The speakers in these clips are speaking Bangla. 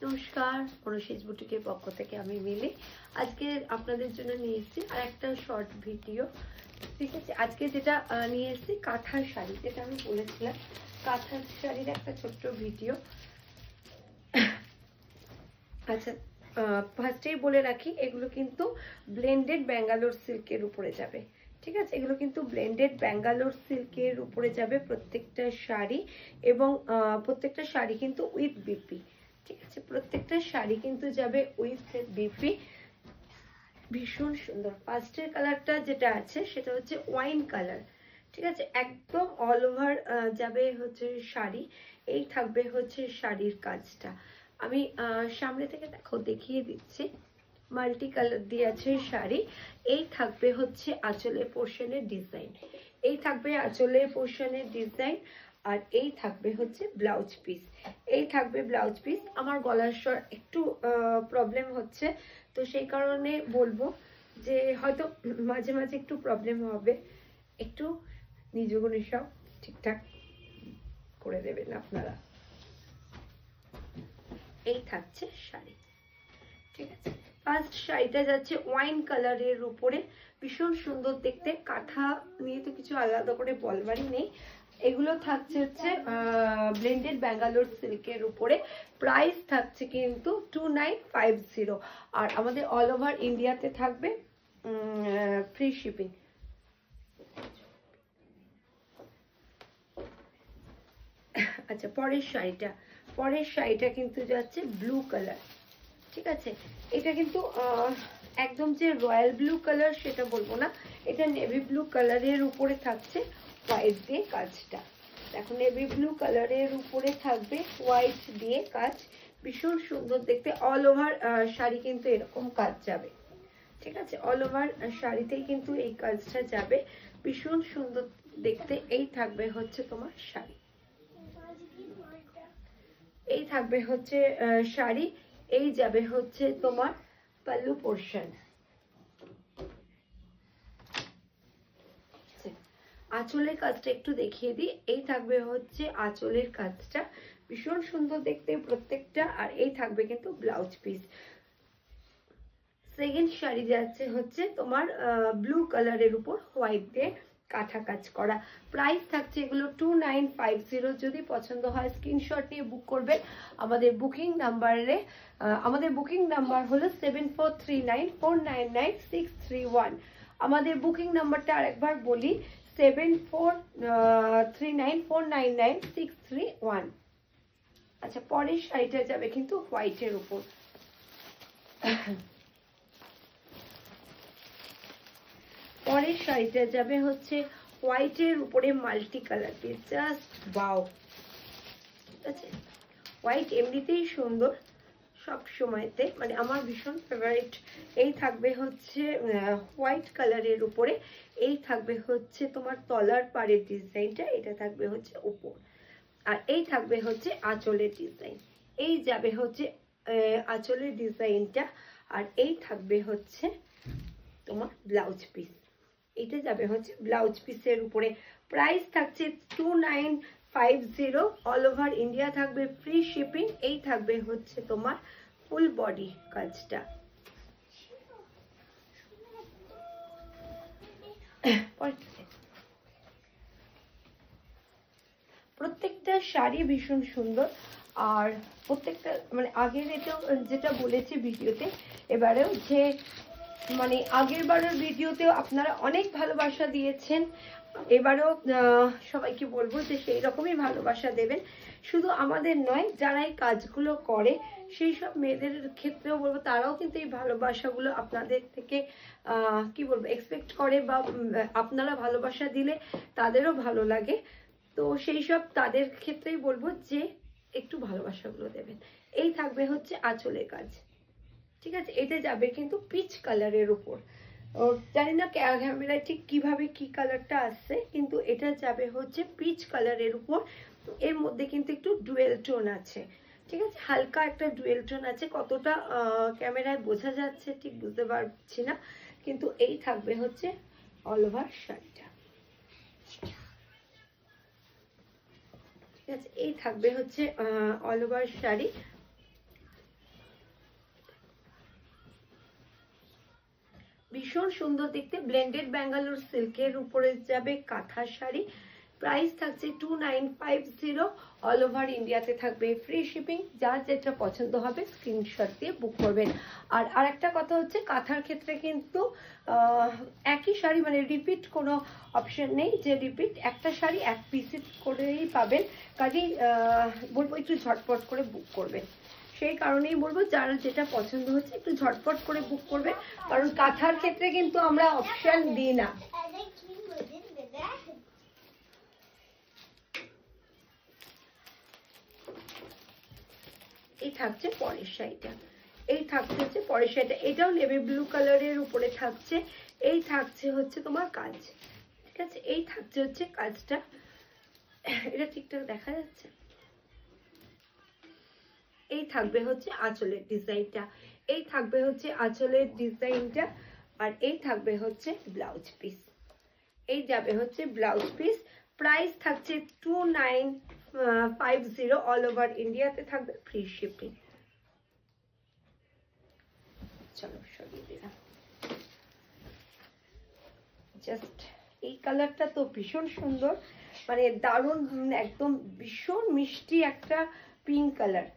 নমস্কার, অনুশীজ বুটিকের পক্ষ থেকে আমি মিলি। আজকে আপনাদের জন্য নিয়ে এসেছি আর একটা শর্ট ভিডিও। ঠিক আছে, আজকে যেটা নিয়ে এসেছি কাঁথার শাড়ি, যেটা আমি বলেছিলাম কাঁথার শাড়ির একটা ছোট্ট ভিডিও। আচ্ছা, ফার্স্টেই বলে রাখি এগুলো কিন্তু ব্লেন্ডেড ব্যাঙ্গালোর সিল্কের উপরে যাবে। ঠিক আছে, এগুলো কিন্তু ব্লেন্ডেড ব্যাঙ্গালোর সিল্কের উপরে যাবে প্রত্যেকটা শাড়ি, এবং প্রত্যেকটা শাড়ি কিন্তু উইথ বিপি। ঠিক আছে, প্রত্যেকটা শাড়ি কিন্তু যাবে উইথ বিপি। ভীষণ সুন্দর। ফার্স্টের কালারটা যেটা আছে সেটা হচ্ছে ওয়াইন কালার। ঠিক আছে, একদম অল ওভার যাবে হচ্ছে শাড়ি। এই থাকবে হচ্ছে শাড়ির কাজটা। আমি সামনে থেকে দেখিয়ে দিচ্ছি। মাল্টি কালার দিয়ে আছে শাড়ি। এই থাকবে হচ্ছে আঁচলের পোর্শনের ডিজাইন, এই থাকবে আঁচলের পোর্শনের ডিজাইন, আর এই থাকবে হচ্ছে ব্লাউজ পিস। এই থাকবে ব্লাউজ পিস। আমার গলার স্বর একটু প্রবলেম হচ্ছে, তো সেই কারণে বলবো যে হয়তো মাঝে মাঝে একটু প্রবলেম হবে, একটু নিজ গুণে সব ঠিকঠাক করে দেবেন আপনারা। এই থাকছে শাড়ি। ঠিক আছে, ফার্স্ট শাড়িটা যাচ্ছে ওয়াইন কালারের উপরে, ভীষণ সুন্দর দেখতে। কাঁথা নিয়ে তো কিছু আলাদা করে বলবারই নেই। এগুলো থাকছে হচ্ছে ব্লেন্ডেড ব্যাঙ্গালোর সিল্কের উপরে। প্রাইস থাকছে কিন্তু 2950, আর আমাদের অল ওভার ইন্ডিয়াতে থাকবে ফ্রি শিপিং। আচ্ছা, পরের শাড়িটা কিন্তু যাচ্ছে ব্লু কালার। ঠিক আছে, এটা কিন্তু একদম যে রয়্যাল ব্লু কালার সেটা বলবো না, এটা নেভি ব্লু কালারের উপরে থাকছে হোয়াইট দিয়ে কাজটা। দেখো, নেভি ব্লু কালারের উপরে থাকবে হোয়াইট দিয়ে কাজ, ভীষণ সুন্দর দেখতে। অল ওভার শাড়ি কিন্তু এরকম কাজ যাবে। ঠিক আছে, অল ওভার শাড়িতেই কিন্তু এই কাজটা যাবে, ভীষণ সুন্দর দেখতে। এই থাকবে হচ্ছে তোমার শাড়ি, এই থাকবে হচ্ছে শাড়ি। এই যাবে হচ্ছে তোমার পাল্লু পোর্শন। আঁচলের কাজটা একটু দেখিয়ে দিই। এই থাকবে হচ্ছে আঁচলের কাজটা, ভীষণ সুন্দর দেখতে প্রত্যেকটা। আর এই থাকবে কিন্তু ব্লাউজ পিস। সেকেন্ড শাড়ি যাচ্ছে হচ্ছে তোমার ব্লু কালারের উপর হোয়াইট দিয়ে কাঁথা কাজ করা। প্রাইস থাকছে এগুলো 2950। যদি পছন্দ হয় স্ক্রিনশট নিয়ে বুক করবেন আমাদের বুকিং নাম্বারে। আমাদের বুকিং নাম্বার হলো 7439499631। আমাদের বুকিং নাম্বারটা আরেকবার বলি, 7439499631। আচ্ছা, পরের শাড়িটা যাবে কিন্তু হোয়াইটের উপর। পরের শাড়িটা যাবে হচ্ছে হোয়াইটের উপরে multi colour piece. Just wow. ঠিক আছে, হোয়াইট এমনিতেই সুন্দর সব সময়তে, মানে আমার ভীষণ ফেভারিট। এই থাকবে হচ্ছে হোয়াইট কালারের উপরে। এই থাকবে হচ্ছে তোমার তলার পাড়ের ডিজাইনটা, এটা থাকবে হচ্ছে উপর, আর এই থাকবে হচ্ছে আঁচলের ডিজাইন। এই যাবে হচ্ছে আঁচলের ডিজাইনটা, আর এই থাকবে হচ্ছে তোমার ব্লাউজ পিস। এটা যাবে হচ্ছে ব্লাউজ পিসের উপরে। প্রাইস থাকছে 2950। অল ওভার ইন্ডিয়া থাকবে ফ্রি শিপিং। এই থাকবে হচ্ছে তোমার ফুল বডি কাজটা। প্রত্যেকটা শাড়ি ভীষণ সুন্দর, আর প্রত্যেকটা মানে আগের যেটা বলেছি ভিডিওতে, এবারেও যে মানে আগের বারের ভিডিওতেও আপনারা অনেক ভালোবাসা দিয়েছেন। এবারেও সবাইকে বলবো যে সেই রকমই ভালোবাসা দেবেন। শুধু আমাদের নয়, যারা এই কাজগুলো করে সেই সব মেয়েদের ক্ষেত্রেও বলবো, তারাও কিন্তু এই ভালোবাসাগুলো আপনাদের থেকে কি বলবো এক্সপেক্ট করে, বা আপনারা ভালোবাসা দিলে তাদেরও ভালো লাগে। তো সেই সব তাদের ক্ষেত্রেই বলবো যে একটু ভালোবাসাগুলো দেবেন। এই থাকবে হচ্ছে আঁচলের কাজ। ঠিক আছে, এটা যাবে কিন্তু পিচ কালারের উপর। জানি না ক্যামেরায় ঠিক কিভাবে কি কালারটা আসছে, কিন্তু এটা যাবে হচ্ছে পিচ কালারের উপর। এর মধ্যে কিন্তু একটু ডুয়েল টোন আছে। ঠিক আছে, হালকা একটা ডুয়েল টোন আছে। কতটা ক্যামেরায় বোঝা যাচ্ছে ঠিক বুঝতে পারছি না, কিন্তু এই থাকবে হচ্ছে অল ওভার শাড়িটা। ঠিক আছে, এই থাকবে হচ্ছে অল ওভার শাড়ি। ভীষণ সুন্দর দেখতে, ব্লেন্ডেড ব্যাঙ্গালোর সিল্কের উপরে যাবে কাঁথা শাড়ি। প্রাইস থাকছে 2950। অল ওভার ইন্ডিয়াতে থাকবে ফ্রি শিপিং। যার যেটা পছন্দ হবে স্ক্রিনশট দিয়ে বুক করবেন। আর আরেকটা কথা হচ্ছে, কাঁথার ক্ষেত্রে কিন্তু একই শাড়ি মানে রিপিট কোনো অপশন নেই, যে রিপিট একটা শাড়ি এক পিস করেই পাবেন। কাজেই বলবো একটু ঝটপট করে বুক করবেন। সেই কারণেই বলবো যারা যেটা পছন্দ হচ্ছে একটু ঝটপট করে বুক করবে, কারণ কাঁথার ক্ষেত্রে কিন্তু আমরা অপশন দিই না। এই থাকছে পরের শাড়িটা, এই থাকছে হচ্ছে পরের শাড়িটা, এটাও নেভি ব্লু কালারের উপরে থাকছে। এই থাকছে হচ্ছে তোমার কাজ, ঠিক আছে, এই থাকছে হচ্ছে কাজটা। এটা ঠিকঠাক দেখা যাচ্ছে। এই থাকবে হচ্ছে আঁচলের ডিজাইনটা, এই থাকবে হচ্ছে আঁচলের ডিজাইনটা, আর এই থাকবে হচ্ছে ব্লাউজ পিস। এই যাবে হচ্ছে ব্লাউজ পিস। প্রাইস থাকছে 2950। অল ওভার ইন্ডিয়াতে থাকবে ফ্রি শিপিং। চলো সরিয়ে দিলাম। জাস্ট এই কালারটা তো ভীষণ সুন্দর, মানে দারুণ, একদম ভীষণ মিষ্টি একটা পিঙ্ক কালার,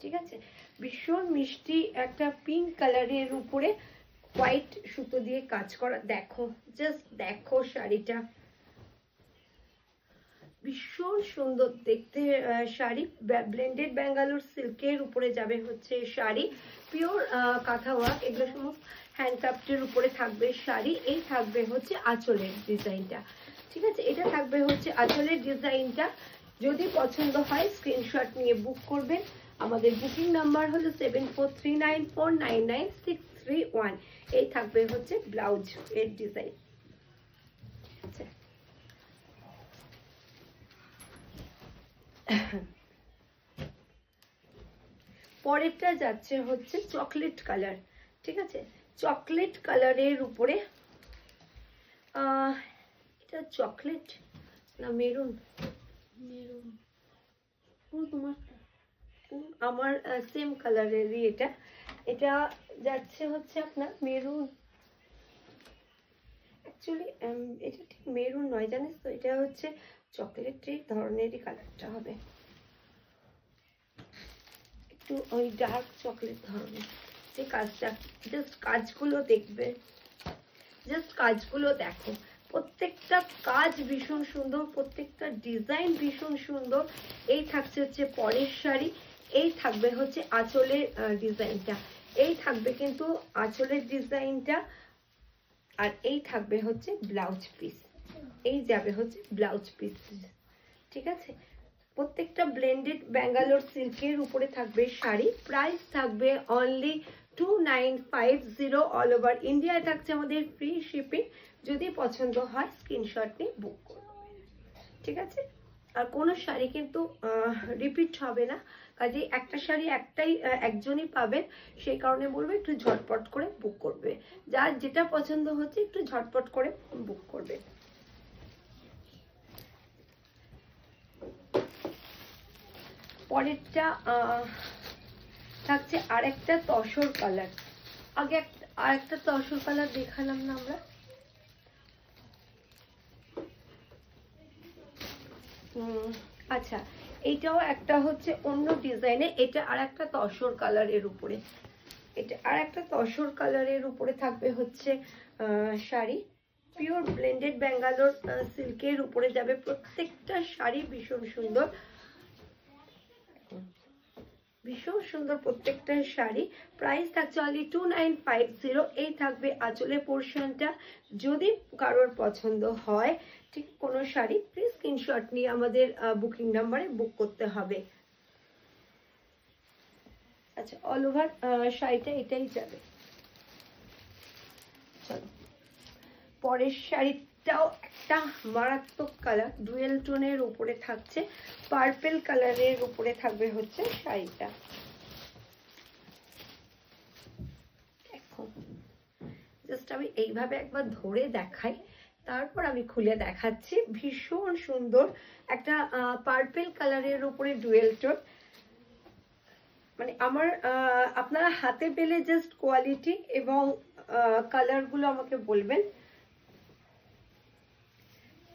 ঠিক আছে, ভীষণ মিষ্টি একটা পিঙ্ক কালারের উপরে হোয়াইট সুতো দিয়ে কাজ করা। দেখো, জাস্ট দেখো শাড়িটা, ভীষণ সুন্দর দেখতে শাড়ি। ব্লেন্ডেড ব্যাঙ্গালোর সিল্কের উপরে যাবে হচ্ছে শাড়ি, পিওর কাঁথা ওয়ার্ক, এগুলো সমস্ত হ্যান্ডক্রাফটের উপরে থাকবে শাড়ি। এই থাকবে হচ্ছে আঁচলের ডিজাইনটা, ঠিক আছে, এটা থাকবে হচ্ছে আঁচলের ডিজাইনটা। যদি পছন্দ হয় স্ক্রিনশট নিয়ে বুক করবেন। আমাদের বুকিং নাম্বার হলো 7439949961। এই থাকবে হচ্ছে ব্লাউজ এর ডিজাইন। আচ্ছা, পরেরটা যাচ্ছে হচ্ছে চকলেট কালার, ঠিক আছে, চকলেট কালারের উপরে, এটা চকলেট না মেরুন, মেরুন তোমার আমার সেম কালারেরই এটা। এটা যাচ্ছে হচ্ছে আপনার মেরুন, অ্যাকচুয়ালি এটা ঠিক মেরুন নয়, জানিস তো, এটা হচ্ছে চকলেটের ধরনেরই কালারটা হবে, একটু ওই ডার্ক চকলেট ধরনের। যে কাজটা, জাস্ট কাজগুলো দেখবে, জাস্ট কাজগুলো দেখো, প্রত্যেকটা কাজ ভীষণ সুন্দর, প্রত্যেকটা ডিজাইন ভীষণ সুন্দর। এই থাকছে হচ্ছে পরের শাড়ি, এই থাকবে হচ্ছে আঁচলের ডিজাইনটা, এই থাকবে কিন্তু আঁচলের ডিজাইনটা, আর এই থাকবে হচ্ছে ব্লাউজ পিস। এই যাবে হচ্ছে ব্লাউজ পিস, ঠিক আছে। প্রত্যেকটা ব্লেন্ডেড ব্যাঙ্গালোর সিল্কের উপরে থাকবে শাড়ি। প্রাইস থাকবে অনলি 2950। অল ওভার ইন্ডিয়ায় থাকছে আমাদের ফ্রি শিপিং। যদি পছন্দ হয় স্ক্রিনশট নিয়ে বুক করবে, ঠিক আছে। আর কোনো শাড়ি কিন্তু রিপিট হবে না, কাজে একটা শাড়ি একজনই পাবেন, সেই কারণে বলবো একটু ঝটপট করে বুক করবে। যার যেটা পছন্দ হচ্ছে একটু ঝটপট করে বুক করবে। পরেরটা থাকছে আরেকটা তসর কালার। আগে আরেকটা তসর কালার দেখালাম না আমরা, আচ্ছা, এইটাও একটা হচ্ছে অন্য ডিজাইনে, এটা আর একটা তসর কালারের উপরে, এটা আর একটা তসর কালারের উপরে থাকবে হচ্ছে শাড়ি। পিওর ব্লেন্ডেড ব্যাঙ্গালোর সিল্কের উপরে যাবে প্রত্যেকটা শাড়ি, ভীষণ সুন্দর, ভীষণ সুন্দর প্রত্যেকটা শাড়ি। প্রাইস থাকছে অনলি 2950। এই থাকবে আঁচলের পোর্শনটা। যদি কারোর পছন্দ হয় ঠিক কোনো শাড়ি, প্লিজ স্ক্রিনশট নিয়ে আমাদের বুকিং নাম্বারে বুক করতে হবে। আচ্ছা, অল ওভার শাড়িটা এটাই যাবে। চলো, পরের শাড়িটাও একটা মারাত্মক কালার, ডুয়েল টোনের উপরে থাকছে, পার্পল কালারের উপরে থাকবে হচ্ছে শাড়িটা। দেখো, জাস্ট আমি এইভাবে একবার ধরে দেখাই, তারপর আমি খুলে দেখাচ্ছি। ভীষণ সুন্দর একটা পার্পল কালারের উপরে ডুয়েল টোন, মানে আমার আপনারা হাতে পেলে জাস্ট কোয়ালিটি এবং কালারগুলো আমাকে বলবেন।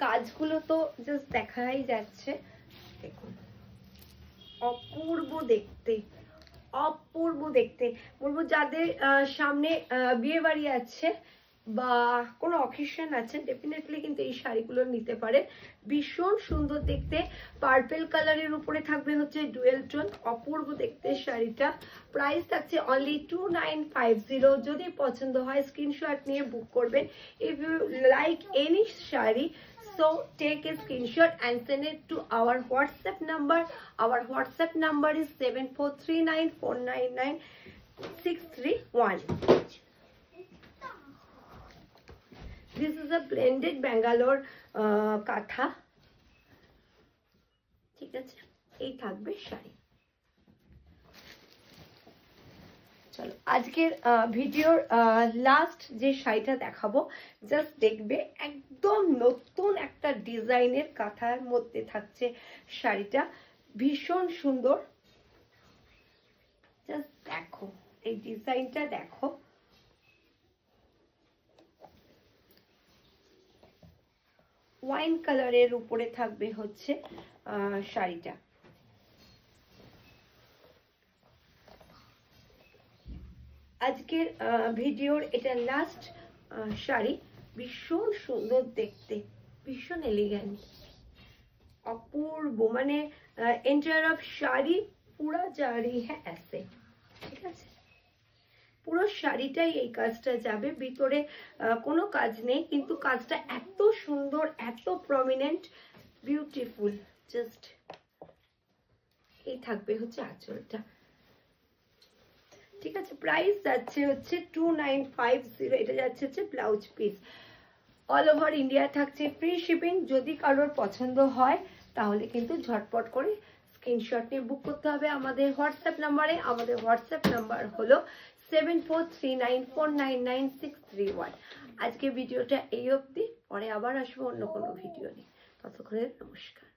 কাজগুলো তো জাস্ট দেখাই যাচ্ছে, দেখুন অপূর্ব দেখতে, অপূর্ব দেখতে। বলবো যাদের সামনে বিয়ে বাড়ি আছে বা কোনো অকেশন আছে, ডেফিনেটলি কিন্তু এই শাড়িগুলো নিতে পারে। ভীষণ সুন্দর দেখতে, পার্পেল কালারের উপরে থাকবে হচ্ছে ডুয়েল টোন, অপূর্ব দেখতে শাড়িটা। প্রাইস থাকছে অনলি 2950। যদি পছন্দ হয় স্ক্রিনশট নিয়ে বুক করবেন। If you like any sari, so take a screenshot and send it to our WhatsApp number. Our WhatsApp number is 7439499631. This is a blended Bangalore katha. ঠিক আছে, এই থাকবে শাড়ি। চলো আজকের ভিডিওর লাস্ট যে শাড়িটা দেখাবো, জাস্ট দেখবে একদম নতুন একটা ডিজাইনের কাঁথার মধ্যে থাকছে শাড়িটা, ভীষণ সুন্দর। জাস্ট দেখো এই ডিজাইনটা, দেখো ওয়াইন কালারের উপরে থাকবে হচ্ছে শাড়িটা। আজকের ভিডিওর এটা লাস্ট শাড়ি, ভীষণ সুন্দর দেখতে, ভীষণ এলিগেন্ট, অপূর্ব। মানে এন্টায়ার অফ শাড়ি পুরা জারি হ্যাঁ ऐसे, ঠিক আছে? পুরো শাড়িটাই এই কাজটা যাবে, ভিতরে কোনো কাজ নেই, কিন্তু কাজটা এত সুন্দর, এত প্রমিনেন্ট, বিউটিফুল। জাস্ট এই থাকবে হচ্ছে আঁচলটা, ঠিক আছে? প্রাইস যাচ্ছে হচ্ছে 2950। এটা যাচ্ছে হচ্ছে blouse piece. All over India থাকছে ফ্রি শিপিং। যদি কারোর পছন্দ হয় তাহলে কিন্তু ঝটপট করে স্ক্রিনশট নিয়ে বুক করতে হবে আমাদের হোয়াটসঅ্যাপ নাম্বারে। আমাদের হোয়াটসঅ্যাপ নাম্বার হলো 7439499631। আজকে ভিডিওটা এই অবধি, পরে আবার আসবো অন্য কোনো ভিডিও নিয়ে। ততক্ষণে নমস্কার।